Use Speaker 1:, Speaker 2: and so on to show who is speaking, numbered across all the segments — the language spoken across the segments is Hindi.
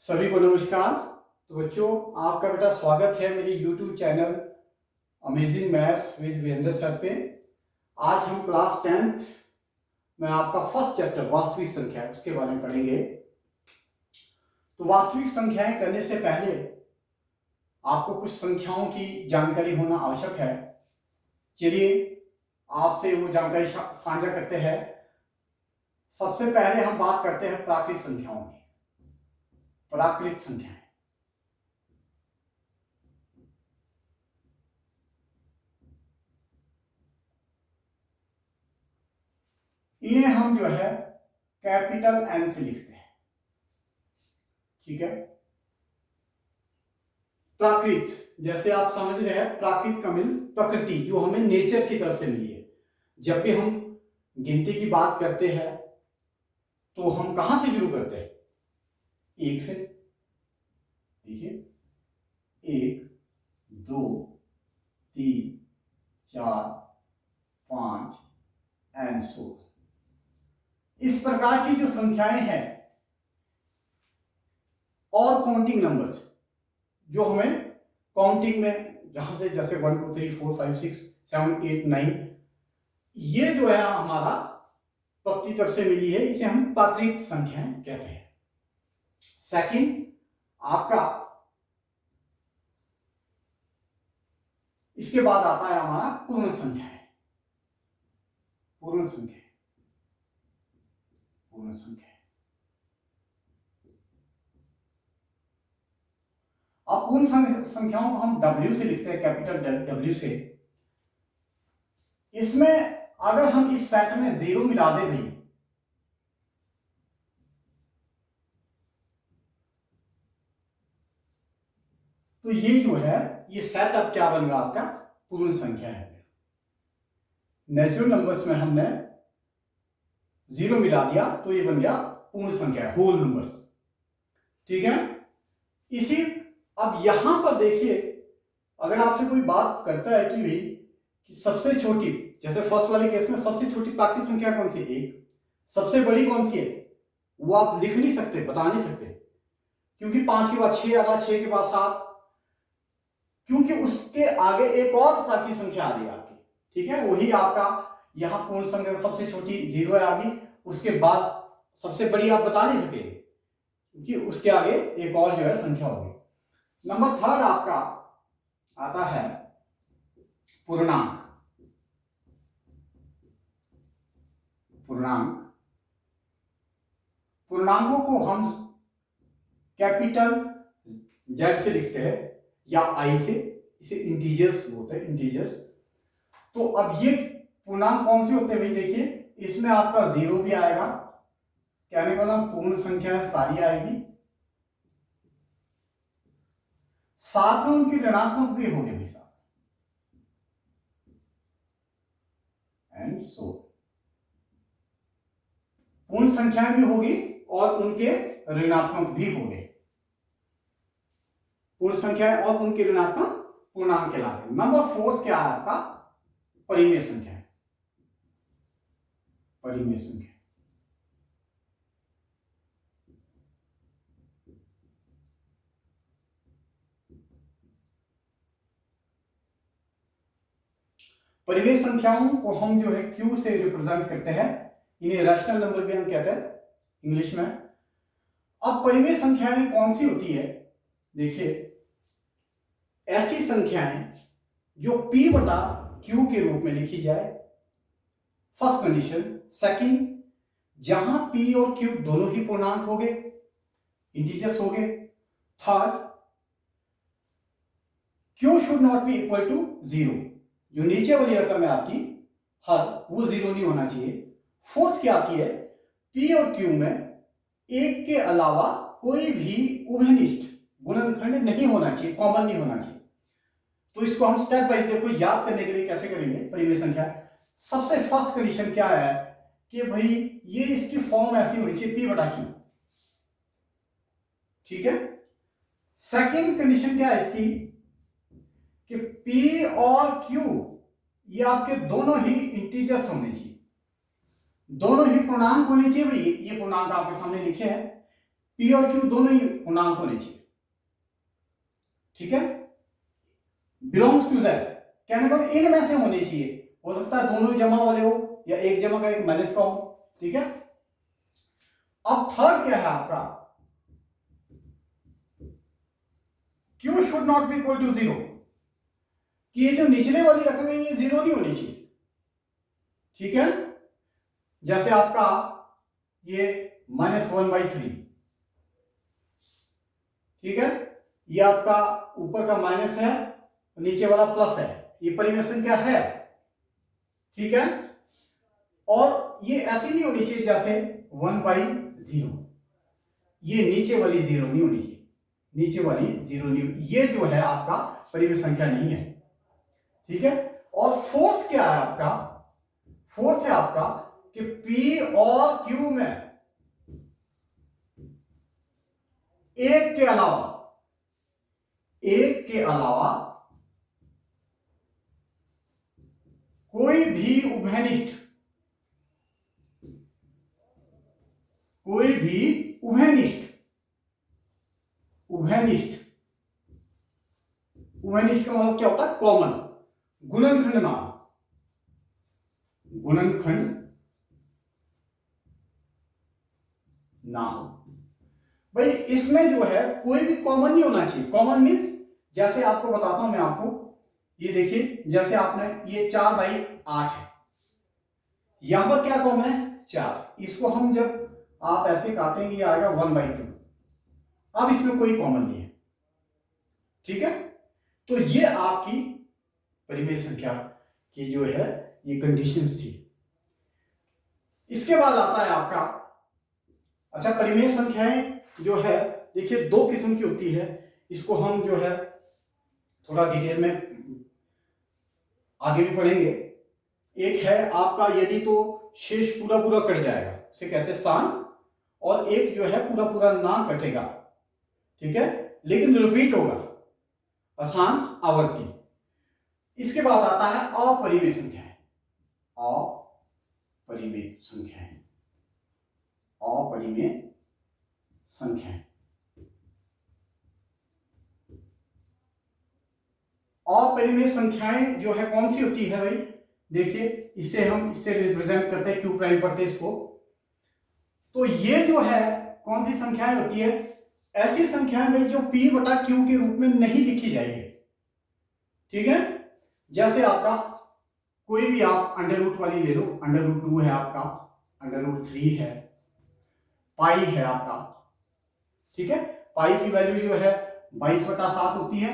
Speaker 1: सभी को नमस्कार। तो बच्चों, आपका बेटा स्वागत है मेरे YouTube channel amazing maths with Virendra sir पे। आज हम क्लास 10th में आपका फर्स्ट चैप्टर वास्तविक संख्या उसके बारे में पढ़ेंगे। तो वास्तविक संख्याएं करने से पहले आपको कुछ संख्याओं की जानकारी होना आवश्यक है। चलिए आपसे वो जानकारी साझा करते हैं। सबसे पहले हम बात करते हैं प्राकृत संख्याओं की। प्राकृत संख्याएं इन्हें हम जो है कैपिटल एन से लिखते हैं। ठीक है। प्राकृत जैसे आप समझ रहे हैं, प्राकृत का मीन्स प्रकृति, जो हमें नेचर की तरफ से मिली है। जब भी हम गिनती की बात करते हैं तो हम कहां से शुरू करते हैं? एक से। देखिए, 1 2 3 4 5 एंड सो। इस प्रकार की जो संख्याएं हैं और काउंटिंग नंबर्स जो हमें काउंटिंग में जहां से जैसे 1 2 3 4 5 6 7 8 9 ये जो है हमारा प्रकृति तरफ से मिली है, इसे हम प्राकृत संख्याएं कहते हैं। सेकंड आपका इसके बाद आता है हमारा पूर्ण संख्याएं। पूर्ण संख्या पूर्ण संख्या अब पूर्ण संख्याओं को हम W से लिखते हैं, कैपिटल W से। इसमें अगर हम इस सेट में 0 मिला दें भाई, तो ये जो है ये सेट अब क्या बन गया? आपका पूर्ण संख्या है। नेचुरल नंबर्स में हमने 0 मिला दिया तो ये बन गया पूर्ण संख्या, होल नंबर्स। ठीक है। इसी अब यहां पर देखिए, अगर आपसे कोई बात करता है कि भाई कि सबसे छोटी, जैसे फर्स्ट वाले केस में सबसे छोटी प्राकृत संख्या कौन सी है? 1। सबसे बड़ी कौन सी है? वो आप लिख नहीं सकते, बता नहीं सकते, क्योंकि 5 के बाद 6 आ रहा, 6 के बाद 7, क्योंकि उसके आगे एक और प्राकृत संख्या आ रही है आपकी। ठीक है, वही आपका यहां पूर्ण संख्या सबसे छोटी 0 है आगे, उसके बाद सबसे बड़ी आप बता नहीं सके, क्योंकि उसके आगे एक और जो है संख्या होगी। नंबर 3 आपका आता है पूर्णांक। पूर्णांक पूर्णांकों को हम कैपिटल Z से लिखते हैं या I से, इसे इंटीजर्स बोलते हैं, इंटीजर्स। तो अब ये पूर्णांक कौन से होते हैं भाई? देखिए, इसमें आपका 0 भी आएगा, कहने का मतलब पूर्ण संख्या सारी आएगी, साथ में उनके ऋणात्मक भी होंगे भी साथ, एंड सो। पूर्ण संख्याएं भी होगी और उनके ऋणात्मक भी होंगे। पूर्ण संख्याएं और उनके ऋणात्मक पूर्णांक कहलाते हैं। नंबर 4 क्या है आपका? परिमेय संख्या। परिमेय संख्या परिमेय संख्याओं को हम जो है Q से रिप्रेजेंट करते हैं। इन्हें रैशनल नंबर भी हम कहते हैं इंग्लिश में। अब परिमेय संख्याएं कौन सी होती है? देखिए, ऐसी संख्याएं जो P बटा Q के रूप में लिखी जाए, फर्स्ट कंडीशन। सेकंड, जहां P और Q दोनों ही पूर्णांक हो गए, इंटीजर्स हो गए। Third, Q should not be equal to 0, जो नीचे वाली रकम है आपकी हर, वो 0 नहीं होना चाहिए। फोर्थ क्या आती है? P और Q में एक के अलावा कोई भी उभयनिष्ठ गुणनखंड नहीं होना चाहिए, कॉमन नहीं होना चाहिए। तो इसको हम स्टेप बाय देखो याद करने के लिए कैसे करेंगे परिमेय संख्या। सबसे फर्स्ट कंडीशन क्या है कि भाई ये इसकी फॉर्म ऐसी होनी चाहिए, P बटा Q। ठीक है। सेकंड कंडीशन क्या है इसकी कि P और Q ये आपके दोनों ही इंटीजर्स होने चाहिए, दोनों ही पूर्णांक होने चाहिए। भाई ये पूर्णांक आपके सामने लिखे हैं, पी और क्यू दोनों ही पूर्णांक होने चाहिए, ठीक है। बिलोंग्स टू जेड कहने का इनमें से होने चाहिए, हो सकता है दोनों जमा वाले हो या एक जमा का एक माइनस का हो, ठीक है। अब थर्ड क्या है आपका, Q should not be equal to zero, कि ये जो निचले वाली रकम है ये जीरो नहीं होनी चाहिए, ठीक है। जैसे आपका ये -1/3, ठीक है, ये आपका ऊपर का माइनस है, नीचे वाला प्लस है, ये परिमेय संख्या है, ठीक है। और ये ऐसी नहीं होनी चाहिए जैसे 1/0, ये नीचे वाली जीरो नहीं होनी चाहिए, नीचे वाली जीरो नहीं, ये जो है आपका परिमेय संख्या नहीं है, ठीक है। और फोर्थ क्या है आपका, फोर्थ है आपका कि P और Q में एक के अलावा कोई भी उभयनिष्ठ उभयनिष्ठ का मतलब क्या होता है, कॉमन गुणनखंड ना हो। भाई इसमें जो है कोई भी कॉमन नहीं होना चाहिए। कॉमन मीन्स जैसे आपको बताता हूं मैं आपको, ये देखिए जैसे आपने ये 4/8 है, यहां पर क्या कॉमन है 4, इसको हम जब आप ऐसे काटेंगे ये आएगा 1/2, अब इसमें कोई कॉमन नहीं है, ठीक है। तो ये आपकी परिमेय संख्या की जो है ये कंडीशंस थी। इसके बाद आता है आपका, अच्छा परिमेय संख्याएं जो है देखिए दो किस्म की होती है, इसको हम जो है थोड़ा डिटेल में आगे भी पढ़ेंगे। एक है आपका यदि तो शेष पूरा पूरा कट जाएगा उसे कहते हैं सान, और एक जो है पूरा पूरा ना कटेगा, ठीक है, लेकिन रिपीट होगा, अशांत आवर्ती। इसके बाद आता है अपरिमेय संख्याएं, अपरिमेय संख्याएं, अपरिमेय संख्याएं। अपरिमेय संख्याएं जो है कौन सी होती है भाई, देखिए इससे रिप्रेजेंट करते हैं क्यू प्राइम पर इसको, तो ये जो है कौन सी संख्याएं होती है, ऐसी संख्याएं भाई जो p बटा q के रूप में नहीं लिखी जाएगी, ठीक है। जैसे आपका कोई भी आप अंडर रूट वाली ले लो, √2 है आपका, √3 है, पाई है आपका, ठीक है। पाई की वैल्यू जो है 22/7 होती है,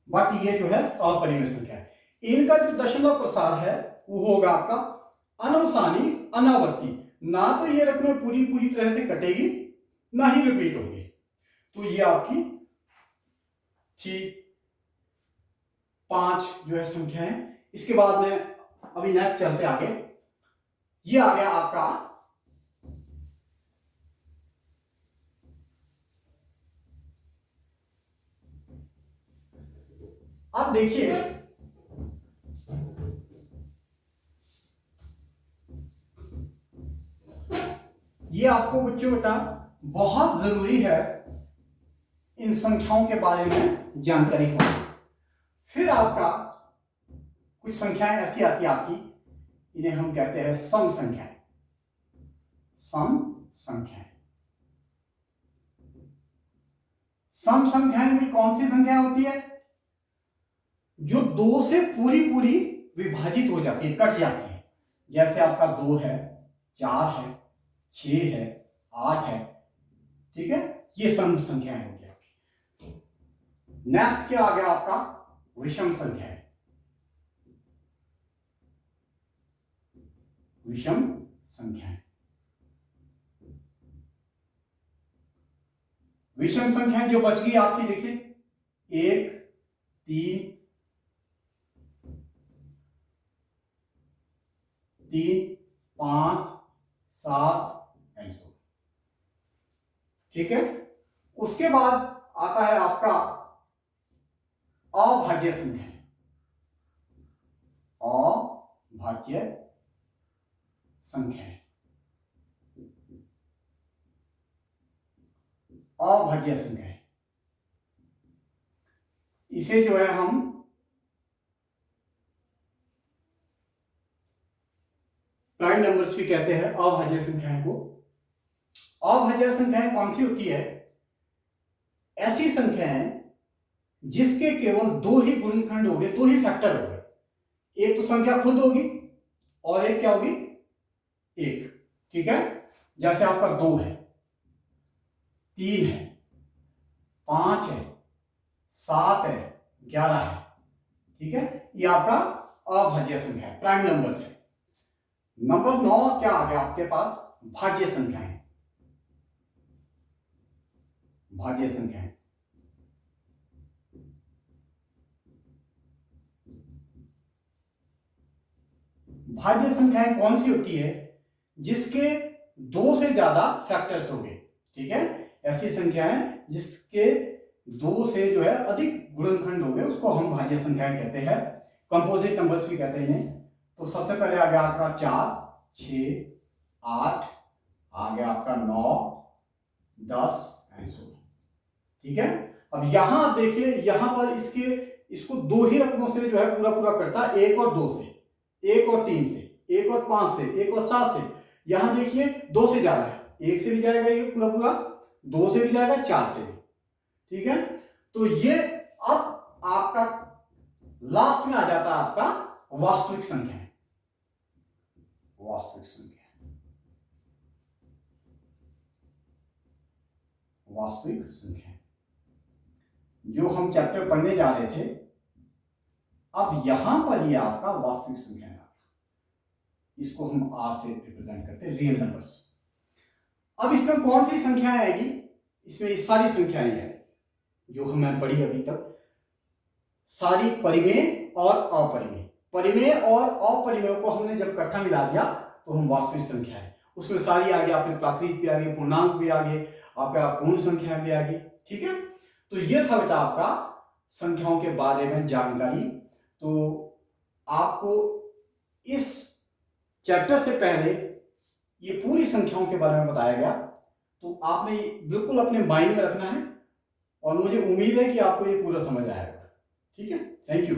Speaker 1: बाकी ये जो है अपरिमेय संख्या है। इनका जो दशमलव प्रसार है वो होगा आपका अनवसानी अनावर्ती, ना तो ये रकमें पूरी पूरी तरह से कटेगी ना ही रिपीट होगी। तो ये आपकी थी 5 जो है संख्या है। इसके बाद में अभी नेक्स्ट चलते आगे, ये आ गया आपका अब देखिए ये आपको बच्चों बेटा बहुत जरूरी है इन संख्याओं के बारे में जानकारी होना। फिर आपका कुछ संख्याएं ऐसी आती है आपकी, इन्हें हम कहते हैं सम संख्याएं, सम संख्याएं। सम संख्याएं भी कौन सी संख्या होती है, जो 2 से पूरी पूरी विभाजित हो जाती है, कट जाती है। जैसे आपका 2 है, 4 है, 6 है, 8 है, ठीक है, ये सम संख्याएं होगी आपकी। नेक्स्ट क्या आ गया आपका विषम संख्याएं, विषम संख्याएं। विषम संख्याएं जो बच गई आपकी देखिए 1, 3, 5, 7 ऐसे, ठीक है। उसके बाद आता है आपका अभाज्य संख्याएं, अभाज्य संख्याएं। अभाज्य संख्या है। इसे जो है हम प्राइम नंबर्स भी कहते हैं, अभाज्य संख्याएं को। अभाज्य संख्याएं कौन सी होती है? ऐसी संख्याएं जिसके केवल दो ही गुणनखंड हो गए, दो ही फैक्टर हो गए। एक तो संख्या खुद होगी और एक क्या होगी? एक। ठीक है, जैसे आपका 2 है, 3 है, 5 है, 7 है, 11 है। ठीक है, ये आपका अभाज्य संख्या है, प्राइम नंबर्स है। नंबर 9 क्या आ गया आपके पास? भाज्य संख्याएं। भाज्य संख्याएं भाज्य संख्याएं कौन सी होती है? जिसके दो से ज्यादा फैक्टर्स होंगे। ठीक है, ऐसी संख्याएं जिसके दो से जो है अधिक गुणनखंड होंगे, उसको हम भाज्य संख्याएं कहते हैं। कंपोजिट नंबर्स भी कहते हैं इन्हें। तो सबसे पहले आ गया आपका 4, 6, 8, आ गया आपका 9, 10 एंड सो। ठीक है, अब यहां आप देखिए, यहां पर इसको दो ही रकमों से जो है पूरा पूरा करता है, 1 और 2 से, 1 और 3 से, 1 और 5 से, 1 और 7 से। यहां देखिए 2 से ज्यादा है, 1 से भी जाएगा ये पूरा पूरा, 2 से भी जाएगा, 4 से भी। ठीक है, तो ये अब आपका लास्ट में आ जाता है आपका वास्तविक संख्या। वास्तविक संख्या, वास्तविक संख्या जो हम चैप्टर पढ़ने जा रहे थे, अब यहां पर ये आपका वास्तविक संख्या है। इसको हम आर से रिप्रेजेंट करते हैं, रियल नंबर्स। अब इसमें कौन सी संख्याएं आएगी? इसमें ये सारी संख्याएं आएगी जो हमने पढ़ी अभी तक, सारी परिमेय और अपरिमेय। परिमेय और अपरिमेय को हमने जब इकट्ठा मिला दिया तो हम वास्तविक संख्या है। उसमें सारी आ गई, आपने प्राकृत भी आ गई, पूर्णांक भी आ गए, आपका पूर्ण संख्या भी आ गई। ठीक है, तो ये था बेटा आपका संख्याओं के बारे में जानकारी। तो आपको इस चैप्टर से पहले ये पूरी संख्याओं के बारे में बताया गया, तो आपने बिल्कुल अपने माइंड में रखना है और मुझे उम्मीद है कि आपको ये पूरा समझ आएगा। ठीक है, थैंक यू।